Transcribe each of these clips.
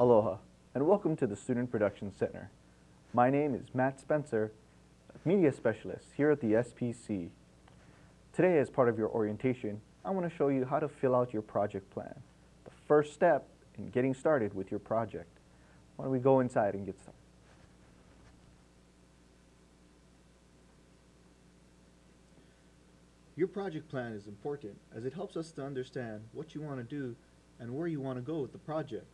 Aloha, and welcome to the Student Production Center. My name is Matt Spencer, Media Specialist here at the SPC. Today, as part of your orientation, I want to show you how to fill out your project plan, the first step in getting started with your project. Why don't we go inside and get started? Your project plan is important as it helps us to understand what you want to do and where you want to go with the project.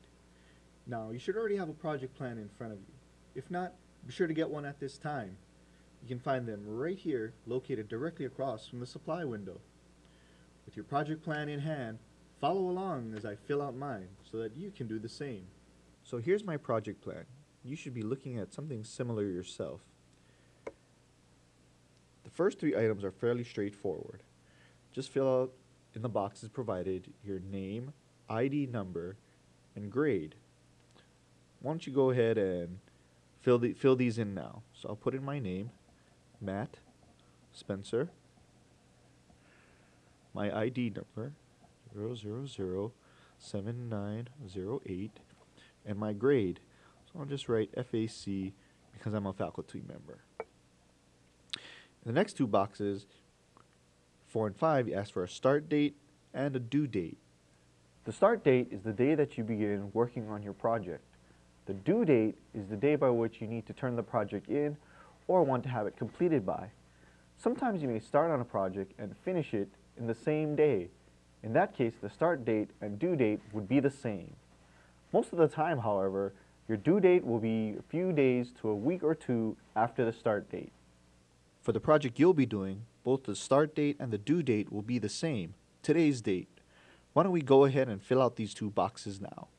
Now, you should already have a project plan in front of you. If not, be sure to get one at this time. You can find them right here, located directly across from the supply window. With your project plan in hand, follow along as I fill out mine so that you can do the same. So here's my project plan. You should be looking at something similar yourself. The first three items are fairly straightforward. Just fill out in the boxes provided your name, ID number, and grade. Why don't you go ahead and fill these in now. So I'll put in my name, Matt Spencer, my ID number, 0007908, and my grade. So I'll just write FAC because I'm a faculty member. In the next two boxes, 4 and 5, you ask for a start date and a due date. The start date is the day that you begin working on your project. The due date is the day by which you need to turn the project in or want to have it completed by. Sometimes you may start on a project and finish it in the same day. In that case, the start date and due date would be the same. Most of the time, however, your due date will be a few days to a week or two after the start date. For the project you'll be doing, both the start date and the due date will be the same, today's date. Why don't we go ahead and fill out these two boxes now.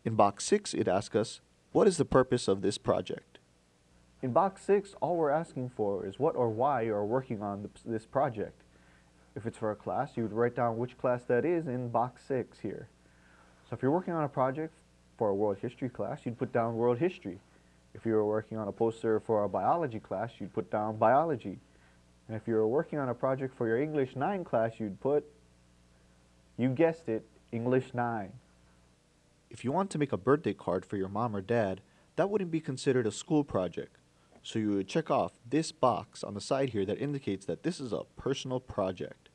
In box 6, it asks us, what is the purpose of this project? In box 6, all we're asking for is what or why you are working on this project. If it's for a class, you would write down which class that is in box 6 here. So if you're working on a project for a world history class, you'd put down world history. If you were working on a poster for a biology class, you'd put down biology. And if you were working on a project for your English 9 class, you'd put, you guessed it, English 9. If you want to make a birthday card for your mom or dad, that wouldn't be considered a school project. So you would check off this box on the side here that indicates that this is a personal project.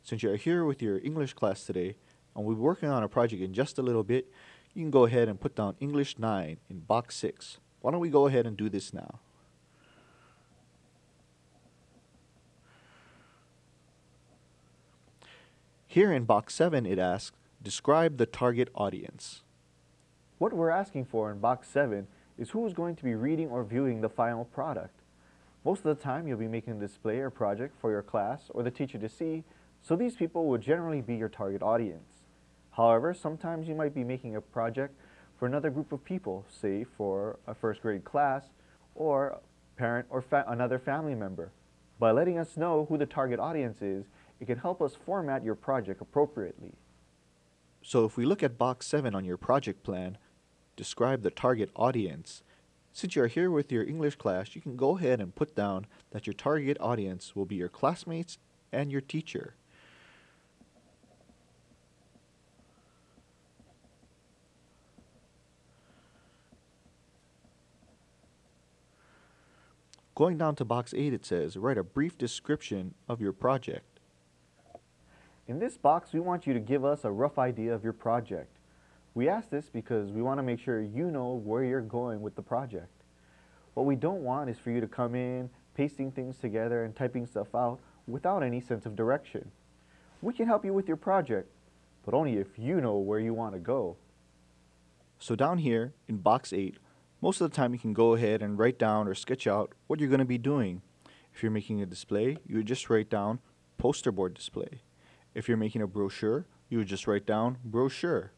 Since you're here with your English class today, and we'll be working on a project in just a little bit, you can go ahead and put down English 9 in box 6. Why don't we go ahead and do this now? Here in box 7, it asks, describe the target audience. What we're asking for in box 7 is who is going to be reading or viewing the final product. Most of the time you'll be making a display or project for your class or the teacher to see, so these people will generally be your target audience. However, sometimes you might be making a project for another group of people, say for a first grade class or a parent or another family member. By letting us know who the target audience is, it can help us format your project appropriately. So if we look at box 7 on your project plan, describe the target audience. Since you're here with your English class, you can go ahead and put down that your target audience will be your classmates and your teacher. Going down to box 8, it says, write a brief description of your project. In this box, we want you to give us a rough idea of your project. We ask this because we want to make sure you know where you're going with the project. What we don't want is for you to come in, pasting things together and typing stuff out without any sense of direction. We can help you with your project, but only if you know where you want to go. So down here in box 8, most of the time you can go ahead and write down or sketch out what you're going to be doing. If you're making a display, you would just write down poster board display. If you're making a brochure, you would just write down brochure.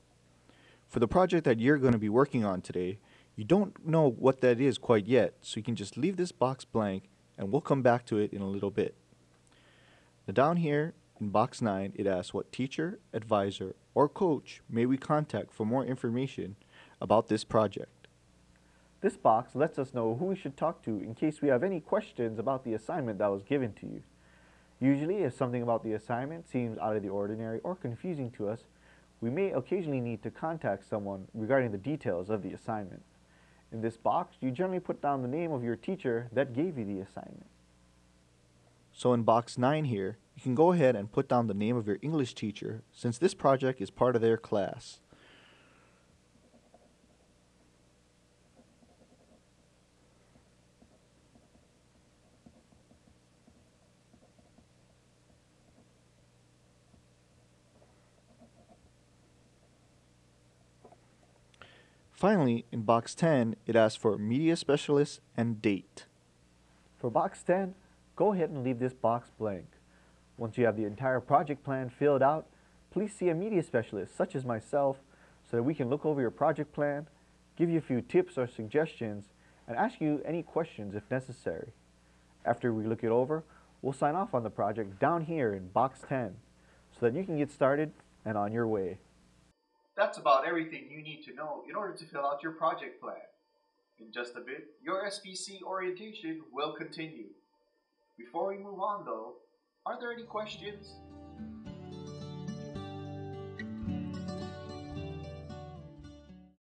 For the project that you're going to be working on today, you don't know what that is quite yet, so you can just leave this box blank and we'll come back to it in a little bit. Now down here in box 9, it asks what teacher, advisor, or coach may we contact for more information about this project. This box lets us know who we should talk to in case we have any questions about the assignment that was given to you. Usually, if something about the assignment seems out of the ordinary or confusing to us, we may occasionally need to contact someone regarding the details of the assignment. In this box, you generally put down the name of your teacher that gave you the assignment. So in box 9 here, you can go ahead and put down the name of your English teacher since this project is part of their class. Finally, in box 10, it asks for media specialist and date. For box 10, go ahead and leave this box blank. Once you have the entire project plan filled out, please see a media specialist such as myself so that we can look over your project plan, give you a few tips or suggestions, and ask you any questions if necessary. After we look it over, we'll sign off on the project down here in box 10 so that you can get started and on your way. That's about everything you need to know in order to fill out your project plan. In just a bit, your SPC orientation will continue. Before we move on though, are there any questions?